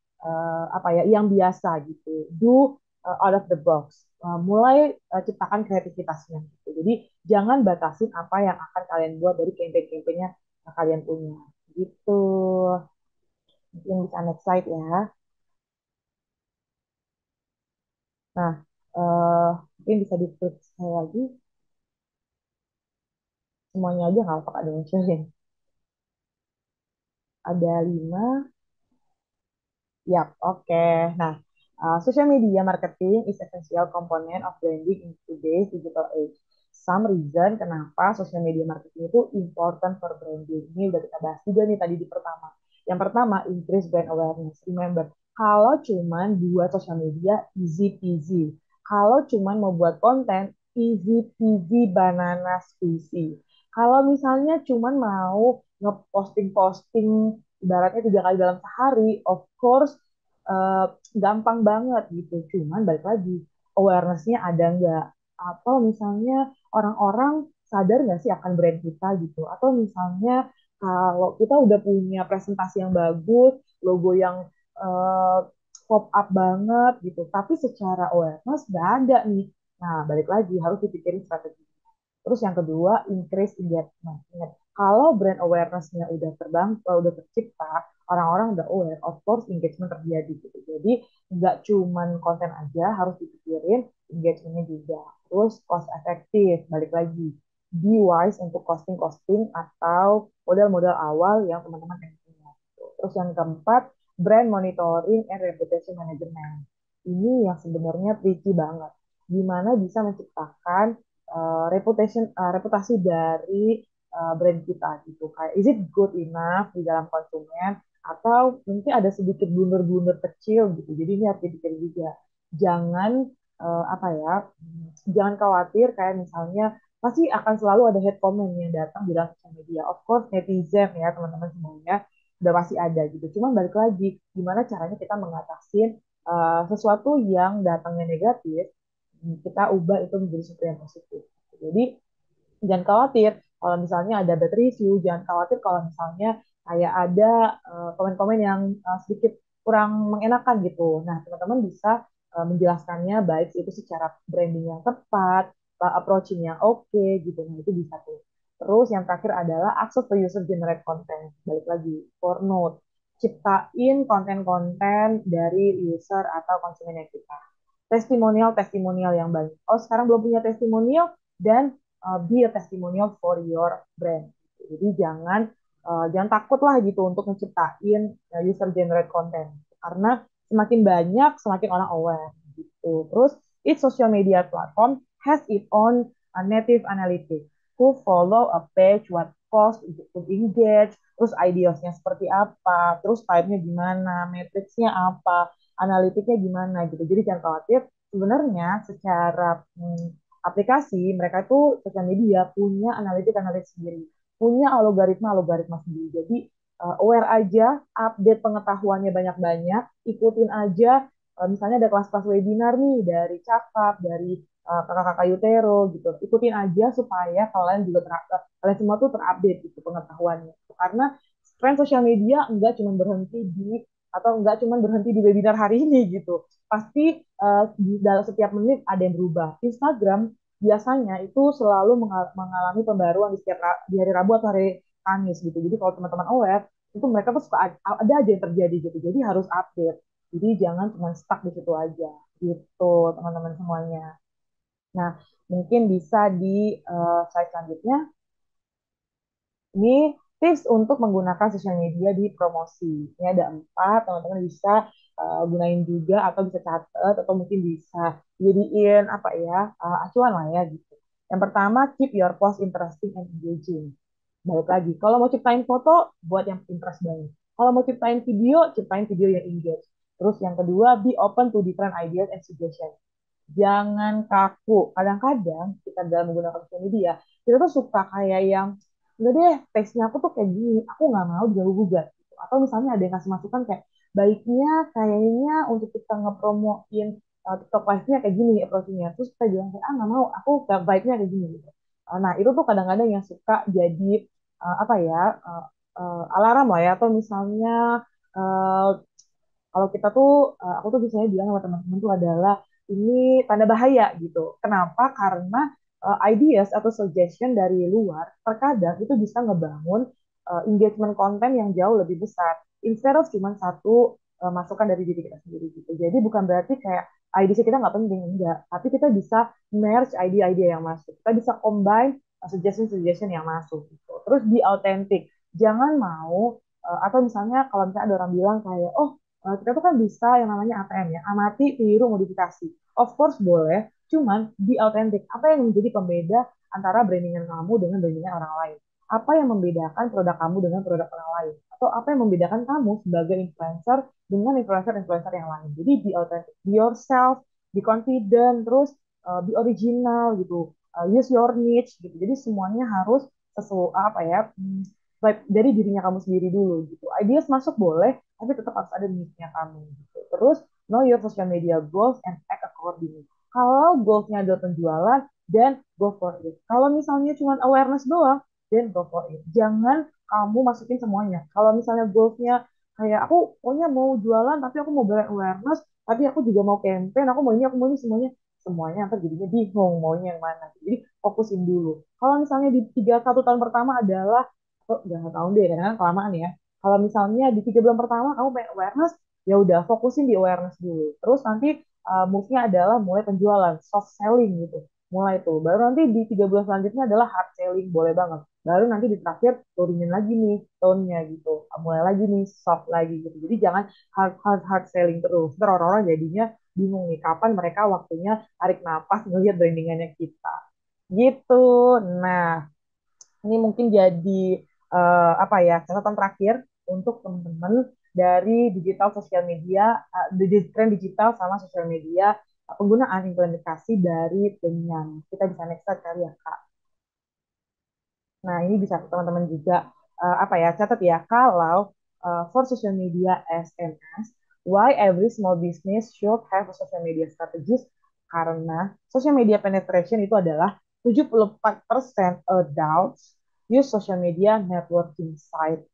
apa ya yang biasa gitu. Do out of the box. Mulai ciptakan kreativitasnya. Gitu. Jadi jangan batasin apa yang akan kalian buat dari campaign-campaignnya yang kalian punya. Gitu. Mungkin bisa next slide ya. Nah, uh, mungkin bisa di saya lagi. Semuanya aja nggak apa-apa ada yang sharing. Ada 5. Yap, oke. Nah, social media marketing is essential component of branding in today's digital age. Some reason kenapa social media marketing itu important for branding. Ini udah kita bahas juga nih tadi di pertama. Yang pertama, increase brand awareness. Remember, kalau cuman buat social media, easy peasy. Kalau cuman mau buat konten, easy peasy banana squeezy. Kalau misalnya cuman mau ngeposting-posting ibaratnya 3 kali dalam sehari, of course uh, gampang banget gitu. Cuman balik lagi, awareness-nya ada nggak? Atau misalnya orang-orang sadar nggak sih akan brand kita gitu? Atau misalnya kalau kita udah punya presentasi yang bagus, logo yang uh, pop up banget gitu, tapi secara awareness nggak ada nih. Nah, balik lagi harus dipikirin strategi. Terus yang kedua, increase engagement. Ingat, kalau brand awareness-nya udah terbang, udah tercipta, orang-orang udah aware, of course engagement terjadi gitu. Jadi nggak cuman konten aja, harus dipikirin engagement-nya juga. Terus cost efektif, balik lagi. Be wise untuk costing-costing atau modal-modal awal yang teman-teman pengen punya. Terus yang keempat, brand monitoring and reputation management. Ini yang sebenarnya tricky banget. Gimana bisa menciptakan reputasi dari brand kita gitu. Kayak is it good enough di dalam konsumen atau mungkin ada sedikit blunder-blunder kecil gitu. Jadi ini harus dipikir juga. Jangan apa ya, jangan khawatir kayak misalnya pasti akan selalu ada hate comment yang datang di dalam sosial media. Of course netizen ya teman-teman semuanya udah pasti ada gitu. Cuman balik lagi gimana caranya kita mengatasi sesuatu yang datangnya negatif kita ubah itu menjadi sesuatu yang positif. Jadi Jangan khawatir kalau misalnya ada bad review, jangan khawatir kalau misalnya kayak ada komen-komen yang sedikit kurang mengenakan gitu. Nah, teman-teman bisa menjelaskannya baik itu secara branding yang tepat, approaching yang oke gitu. Nah, itu bisa tuh. Terus yang terakhir adalah access to user generate content. Balik lagi, for note. Ciptain konten-konten dari user atau konsumen kita. Testimonial-testimonial yang banyak. Oh, sekarang belum punya testimonial, dan be a testimonial for your brand. Jadi jangan takut lah gitu untuk menciptain user generate content karena semakin banyak semakin orang aware gitu. Terus each social media platform has its own native analytics. Who follow a page, what post, untuk engage, terus ideasnya seperti apa, terus type-nya gimana, matrixnya apa, analitiknya gimana gitu. Jadi jangan khawatir, sebenarnya secara aplikasi mereka itu sosial media punya analitik sendiri, punya algoritma sendiri. Jadi aware aja, update pengetahuannya banyak-banyak, ikutin aja. Misalnya ada kelas-kelas webinar nih dari Cakap, dari kakak-kakak Yutero gitu. Ikutin aja supaya kalian juga kalian semua tuh terupdate gitu pengetahuannya. Karena tren sosial media enggak cuma berhenti di atau enggak cuma berhenti di webinar hari ini gitu. Pasti di dalam setiap menit ada yang berubah. Instagram biasanya itu selalu mengalami pembaruan di setiap di hari Rabu atau hari Kamis gitu. Jadi kalau teman-teman aware, itu mereka tuh suka ada aja yang terjadi gitu. Jadi harus update. Jadi jangan cuma stuck di situ aja gitu teman-teman semuanya. Nah, mungkin bisa di slide selanjutnya. Ini tips untuk menggunakan sosial media di promosi. Ini ada 4, teman-teman bisa gunain juga atau bisa catat atau mungkin bisa jadiin apa ya acuan lah ya gitu. Yang pertama, keep your post interesting and engaging. Balik lagi, kalau mau ciptain foto, buat yang interest banget. Kalau mau ciptain video yang engage. Terus yang kedua, be open to different ideas and suggestions. Jangan kaku. Kadang-kadang kita dalam menggunakan sosial media, kita tuh suka kayak yang, enggak deh, teksnya aku tuh kayak gini, aku nggak mau diganggu-gugat. Gitu. Atau misalnya ada yang kasih masukan kayak, baiknya kayaknya untuk kita ngepromoin TikTok Live-nya kayak gini approach-nya. Terus kita bilang kayak, ah nggak mau, aku baiknya kayak gini. Gitu. Nah, itu tuh kadang-kadang yang suka jadi, apa ya, alarm lah ya. Atau misalnya, uh, kalau kita tuh, aku tuh biasanya bilang sama teman-teman tuh adalah ini tanda bahaya gitu. Kenapa? Karena ideas atau suggestion dari luar terkadang itu bisa ngebangun engagement konten yang jauh lebih besar. Instead of cuma satu masukan dari diri kita sendiri gitu. Jadi bukan berarti kayak ideas kita nggak penting, enggak. Tapi kita bisa merge ide-ide yang masuk. Kita bisa combine suggestion-suggestion yang masuk gitu. Terus be authentic. Jangan mau atau misalnya kalau misalnya ada orang bilang kayak, oh kita tuh kan bisa yang namanya ATM ya, amati, tiru, modifikasi. Of course boleh, cuman di autentik. Apa yang menjadi pembeda antara brandingan kamu dengan brandingan orang lain? Apa yang membedakan produk kamu dengan produk orang lain? Atau apa yang membedakan kamu sebagai influencer dengan influencer-influencer yang lain? Jadi be authentic, be yourself, be confident, terus be original gitu. Use your niche gitu. Jadi semuanya harus sesuai apa ya? Dari dirinya kamu sendiri dulu gitu. Ideas masuk boleh, tapi tetap harus ada niche-nya kamu gitu. Terus know your social media goals and act accordingly. Kalau goals-nya adalah penjualan, then go for it. Kalau misalnya cuma awareness doang, then go for it. Jangan kamu masukin semuanya. Kalau misalnya goals-nya kayak aku pokoknya mau jualan, tapi aku mau brand awareness, tapi aku juga mau campaign, aku mau ini semuanya. Semuanya ntar jadinya bingung maunya yang mana. Jadi fokusin dulu. Kalau misalnya di 1 tahun pertama adalah, oh, jangan tahun deh, karena kan kelamaan ya. Kalau misalnya di 3 bulan pertama kamu pengen awareness, ya udah fokusin di awareness dulu. Terus nanti move-nya adalah mulai penjualan, soft selling gitu. Mulai tuh. Baru nanti di 3 bulan selanjutnya adalah hard selling, boleh banget. Baru nanti di terakhir turunin lagi nih tone-nya gitu. Mulai lagi nih soft lagi gitu. Jadi jangan hard selling terus. Terus orang-orang jadinya bingung nih kapan mereka waktunya tarik nafas ngelihat brandingannya kita. Gitu. Nah, ini mungkin jadi apa ya catatan terakhir untuk teman-teman dari digital sosial media, tren digital sama sosial media, penggunaan implementasi dari Penyan. Kita bisa next slide kali ya Kak. Nah ini bisa teman-teman juga apa ya catat ya kalau for social media SMS, why every small business should have a social media strategist, karena social media penetration itu adalah 74% adults use social media networking site.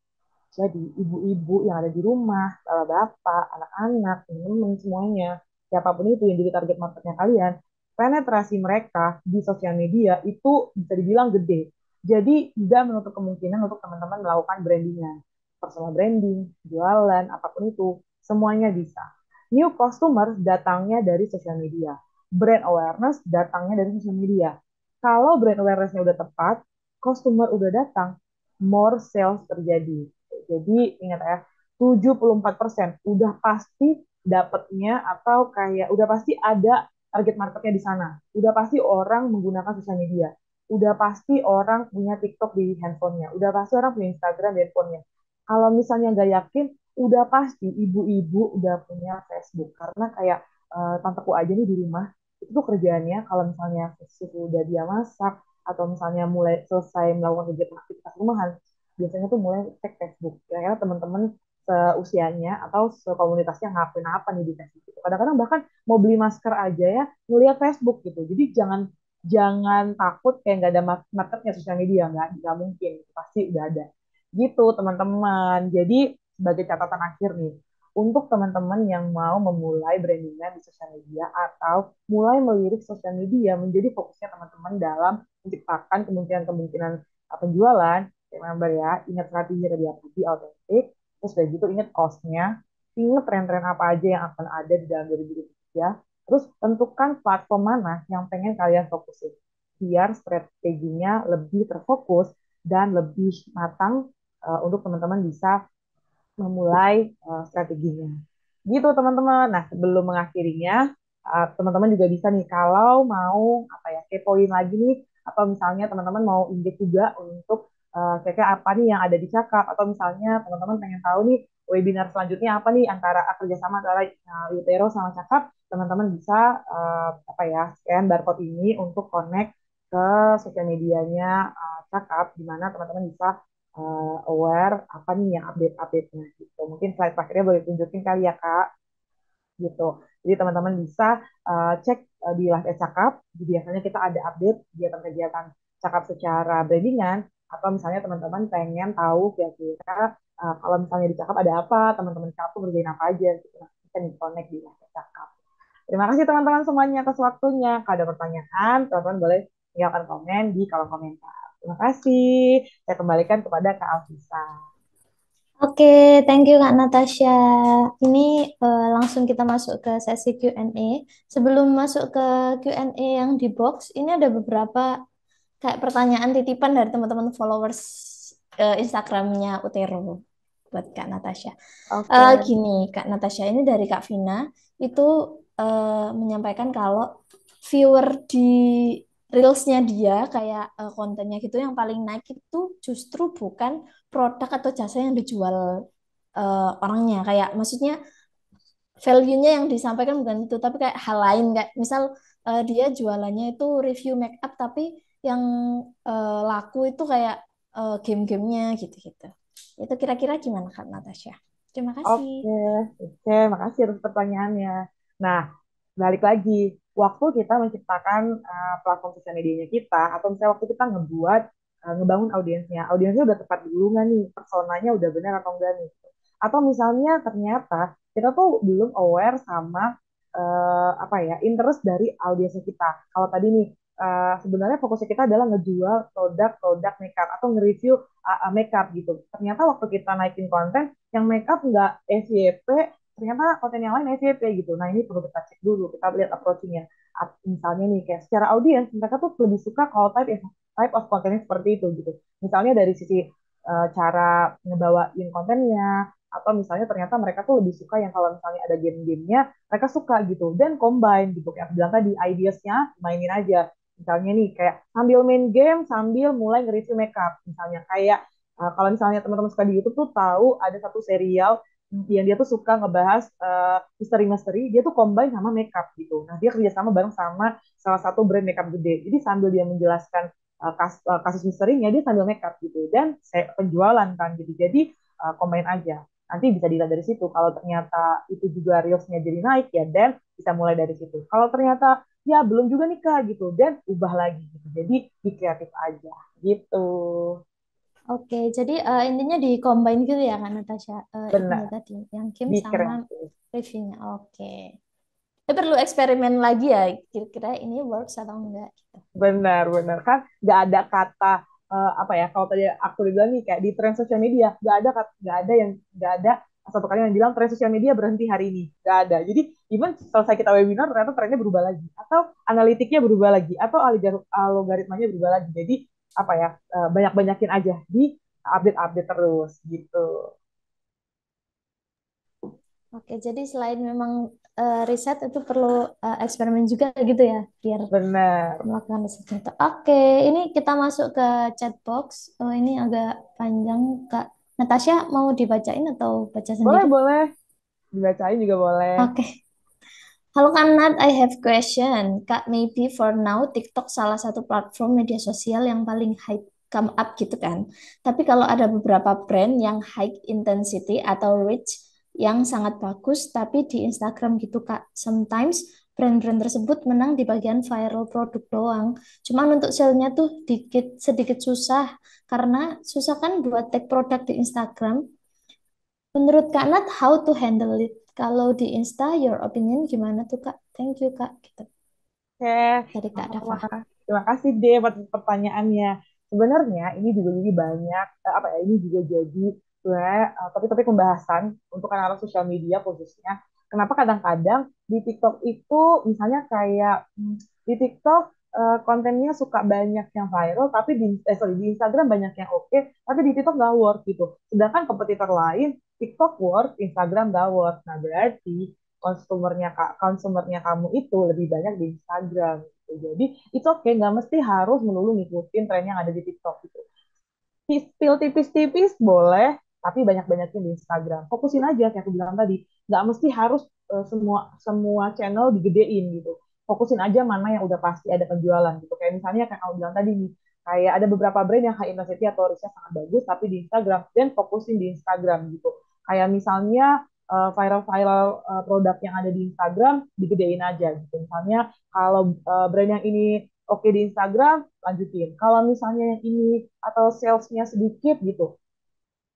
Jadi ibu-ibu yang ada di rumah, bapak, anak-anak, teman-teman semuanya, siapapun itu yang jadi target marketnya kalian, penetrasi mereka di sosial media itu bisa dibilang gede. Jadi tidak menutup kemungkinan untuk teman-teman melakukan brandingan, personal branding, jualan, apapun itu, semuanya bisa. New customer datangnya dari sosial media, brand awareness datangnya dari sosial media. Kalau brand awareness-nya udah tepat, customer udah datang, more sales terjadi. Jadi ingat ya, 74% udah pasti dapatnya atau kayak udah pasti ada target marketnya di sana. Udah pasti orang menggunakan sosial media. Udah pasti orang punya TikTok di handphonenya. Udah pasti orang punya Instagram di handphonenya. Kalau misalnya nggak yakin, udah pasti ibu-ibu udah punya Facebook. Karena kayak tanteku aja nih di rumah, itu tuh kerjaannya kalau misalnya sudah dia masak, atau misalnya mulai selesai melakukan kegiatan aktivitas rumahan, biasanya tuh mulai cek Facebook. Kira-kira teman-teman seusianya atau sekomunitasnya ngapain apa nih di Facebook. Gitu. Kadang-kadang bahkan mau beli masker aja ya ngeliat Facebook gitu. Jadi jangan jangan takut kayak nggak ada marketnya sosial media, nggak mungkin, pasti udah ada. Gitu teman-teman. Jadi sebagai catatan akhir nih, untuk teman-teman yang mau memulai brandingnya di sosial media atau mulai melirik sosial media menjadi fokusnya teman-teman dalam menciptakan kemungkinan-kemungkinan penjualan, remember ya, ingat strategi tadi apa di autentik, terus udah gitu ingat cost-nya, ingat tren-tren apa aja yang akan ada di dalam 2023, terus tentukan platform mana yang pengen kalian fokusin, biar strateginya lebih terfokus dan lebih matang untuk teman-teman bisa memulai strateginya. Gitu teman-teman. Nah, sebelum mengakhirinya, teman-teman juga bisa nih kalau mau apa ya kepoin lagi nih, atau misalnya teman-teman mau indek juga untuk kira-kira apa nih yang ada di Cakap, atau misalnya teman-teman pengen tahu nih webinar selanjutnya apa nih antara kerjasama antara Utero sama Cakap, teman-teman bisa apa ya scan barcode ini untuk connect ke sosial medianya Cakap, di mana teman-teman bisa aware apa nih yang update-update-nya gitu. Mungkin slide terakhirnya boleh tunjukin kali ya Kak, gitu. Jadi teman-teman bisa cek di live Cakap, biasanya kita ada update kegiatan-kegiatan Cakap secara brandingan, atau misalnya teman-teman pengen tahu kira-kira kalau misalnya di Cakap ada apa, teman-teman Cakap tuh ngerjain apa aja gitu. Nah, kita nih connect di live Cakap. Terima kasih teman-teman semuanya atas waktunya. Kalau ada pertanyaan, teman-teman boleh tinggalkan komen di kolom komentar. Terima kasih. Saya kembalikan kepada Kak Alfisa. Oke, thank you Kak Natasha. Ini langsung kita masuk ke sesi Q&A. Sebelum masuk ke Q&A yang di box, ini ada beberapa kayak pertanyaan titipan dari teman-teman followers Instagramnya Utero buat Kak Natasha. Oke. Gini, Kak Natasha, ini dari Kak Vina itu menyampaikan kalau viewer di reelsnya dia kayak kontennya gitu yang paling naik itu justru bukan produk atau jasa yang dijual orangnya. Kayak maksudnya value-nya yang disampaikan bukan itu, tapi kayak hal lain kayak misal dia jualannya itu review make up tapi yang laku itu kayak game-gamenya gitu-gitu. Itu kira-kira gimana Kak Natasha? Terima kasih. Oke, oke, makasih atas pertanyaannya. Nah, balik lagi, waktu kita menciptakan platform sosial medianya kita, atau misalnya waktu kita ngebuat, ngebangun audiensnya udah tepat dulu nggak nih, personanya udah benar atau enggak nih. Atau misalnya ternyata kita tuh belum aware sama apa ya, interest dari audiensnya kita. Kalau tadi nih, sebenarnya fokusnya kita adalah ngejual produk-produk makeup atau nge-review makeup gitu. Ternyata waktu kita naikin konten, yang makeup nggak FYP, ternyata konten yang lain FYP gitu. Nah ini perlu kita cek dulu, kita lihat approachingnya. Misalnya nih kayak secara audiens mereka tuh lebih suka kalau type of kontennya seperti itu gitu. Misalnya dari sisi cara ngebawain kontennya, atau misalnya ternyata mereka tuh lebih suka yang kalau misalnya ada game-gamenya mereka suka gitu, dan combine gitu kayak aku bilang tadi, ideasnya mainin aja. Misalnya nih kayak sambil main game sambil mulai nge-review makeup, misalnya kayak kalau misalnya teman-teman suka di YouTube tuh tahu ada satu serial yang dia tuh suka ngebahas misteri-misteri, dia tuh combine sama makeup gitu. Nah, dia kerjasama bareng sama salah satu brand makeup gede. Jadi sambil dia menjelaskan kasus misterinya, dia sambil makeup gitu. Dan penjualan kan gitu. Jadi combine aja. Nanti bisa dilihat dari situ. Kalau ternyata itu juga reelsnya jadi naik ya, dan bisa mulai dari situ. Kalau ternyata ya belum juga nih Kak gitu, dan ubah lagi gitu. Jadi di kreatif aja gitu. Oke, jadi intinya di combine gitu ya kan Natasha. Itunya Benar, tadi yang game di sama kreatif. reviewnya. Oke. Tapi perlu eksperimen lagi ya, kira-kira ini works atau enggak gitu. Benar, benar kan nggak ada kata apa ya, kalau tadi aku udah bilang nih kayak di tren sosial media nggak ada satu kali yang bilang tren sosial media berhenti hari ini, nggak ada. Jadi even selesai kita webinar ternyata trennya berubah lagi atau analitiknya berubah lagi atau algoritmanya berubah lagi. Jadi apa ya, banyak-banyakin aja di update-update terus gitu. Oke, jadi selain memang riset itu perlu eksperimen juga gitu ya, biar Benar. melakukan riset itu. Oke, ini kita masuk ke chat box. Oh, ini agak panjang, Kak. Natasha mau dibacain atau baca Boleh, sendiri? boleh. Dibacain juga boleh. Oke. Halo Kak Nat, I have question. Kak, maybe for now TikTok salah satu platform media sosial yang paling high come up gitu kan. Tapi kalau ada beberapa brand yang high intensity atau reach yang sangat bagus, tapi di Instagram gitu Kak. Sometimes brand-brand tersebut menang di bagian viral produk doang. Cuman untuk sale-nya tuh sedikit susah karena susah kan buat tag produk di Instagram. Menurut Kak Nat, how to handle it? Kalau di Insta, your opinion gimana tuh Kak? Thank you Kak. Gitu. Oke, Dari Kak sama-sama. Dava. Terima kasih deh buat pertanyaannya. Sebenarnya ini juga jadi banyak apa ya, ini juga jadi sebenarnya topik-topik pembahasan untuk anak-anak sosial media khususnya. Kenapa kadang-kadang di TikTok itu misalnya kayak di TikTok kontennya suka banyak yang viral, tapi di Instagram banyak yang oke, tapi di TikTok nggak work gitu. Sedangkan kompetitor lain TikTok work, Instagram nggak work. Nah berarti konsumernya kamu itu lebih banyak di Instagram gitu. Jadi itu oke, nggak mesti harus melulu ngikutin tren yang ada di TikTok gitu. Spill tipis-tipis boleh, tapi banyak-banyakin di Instagram. Fokusin aja kayak aku bilang tadi, nggak mesti harus semua semua channel digedein gitu. Fokusin aja mana yang udah pasti ada penjualan gitu. Kayak misalnya kayak aku bilang tadi nih, kayak ada beberapa brand yang high intensity atau reach sangat bagus tapi di Instagram, dan fokusin di Instagram gitu. Kayak misalnya viral-viral produk yang ada di Instagram digedein aja gitu. Misalnya kalau brand yang ini oke di Instagram, lanjutin. Kalau misalnya yang ini atau salesnya sedikit gitu,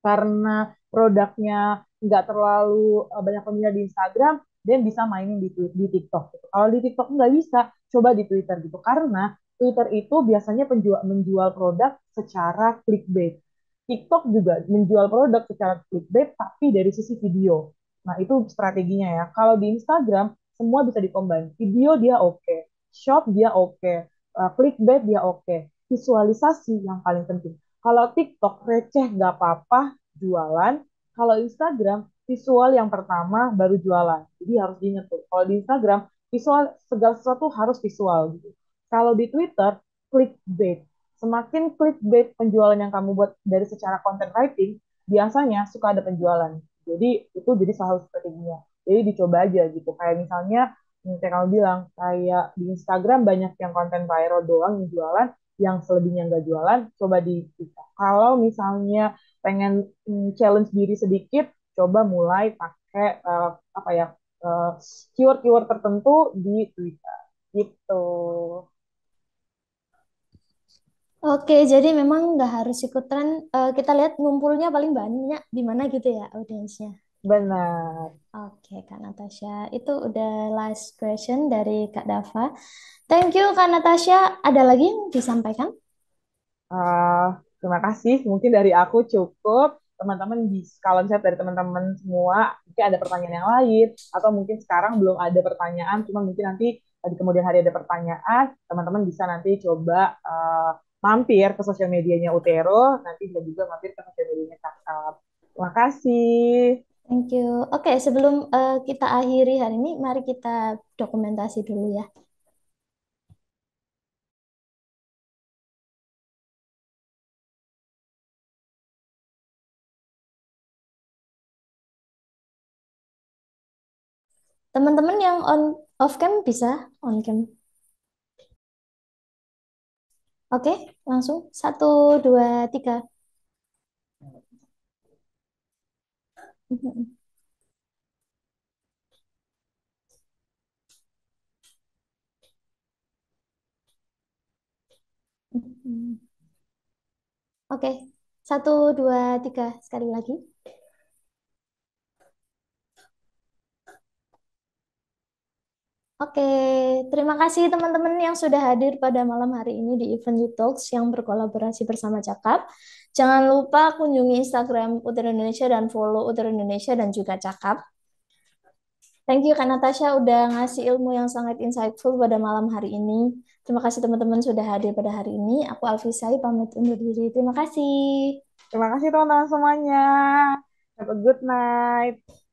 karena produknya nggak terlalu banyak peminat di Instagram, dan bisa mainin di TikTok gitu. Kalau di TikTok nggak bisa, coba di Twitter gitu. Karena Twitter itu biasanya menjual produk secara clickbait. TikTok juga menjual produk secara clickbait, tapi dari sisi video. Nah, itu strateginya ya. Kalau di Instagram, semua bisa dikombin. Video dia oke, shop dia oke, clickbait dia oke, visualisasi yang paling penting. Kalau TikTok receh nggak apa-apa, jualan. Kalau Instagram visual yang pertama baru jualan. Jadi harus diingat tuh. Kalau di Instagram visual, segala sesuatu harus visual gitu. Kalau di Twitter clickbait. Semakin clickbait penjualan yang kamu buat dari secara content writing, biasanya suka ada penjualan. Jadi itu jadi salah satu strateginya. Jadi dicoba aja gitu. Kayak misalnya kayak kamu bilang, kayak di Instagram banyak yang konten viral doang yang jualan, yang selebihnya nggak jualan, coba di TikTok. Kalau misalnya pengen challenge diri sedikit, coba mulai pakai apa ya, uh, keyword-keyword tertentu di Twitter gitu. Oke, jadi memang nggak harus ikut tren. Kita lihat ngumpulnya paling banyak di mana gitu ya audiensnya. Benar. Oke, Kak Natasha. Itu udah last question dari Kak Dava. Thank you, Kak Natasha. Ada lagi yang disampaikan? Uh, Terima kasih. Mungkin dari aku cukup. Teman-teman bisa, kalau misalnya dari teman-teman semua, mungkin ada pertanyaan yang lain, atau mungkin sekarang belum ada pertanyaan, cuma mungkin nanti di kemudian hari ada pertanyaan, teman-teman bisa nanti coba mampir ke sosial medianya Utero, nanti bisa juga mampir ke sosial medianya Kakak. Terima kasih. Thank you. Oke, sebelum kita akhiri hari ini, mari kita dokumentasi dulu ya. Teman-teman yang on off cam bisa on cam. Oke, langsung. Satu, dua, tiga. Hmm. Oke, satu, dua, tiga, sekali lagi. Oke, terima kasih teman-teman yang sudah hadir pada malam hari ini di Event You Talks yang berkolaborasi bersama Cakap. Jangan lupa kunjungi Instagram Utara Indonesia dan follow Utara Indonesia dan juga Cakap. Thank you Kak Natasha udah ngasih ilmu yang sangat insightful pada malam hari ini. Terima kasih teman-teman sudah hadir pada hari ini. Aku Alfisai pamit undur diri. Terima kasih. Terima kasih teman-teman semuanya. Have a good night.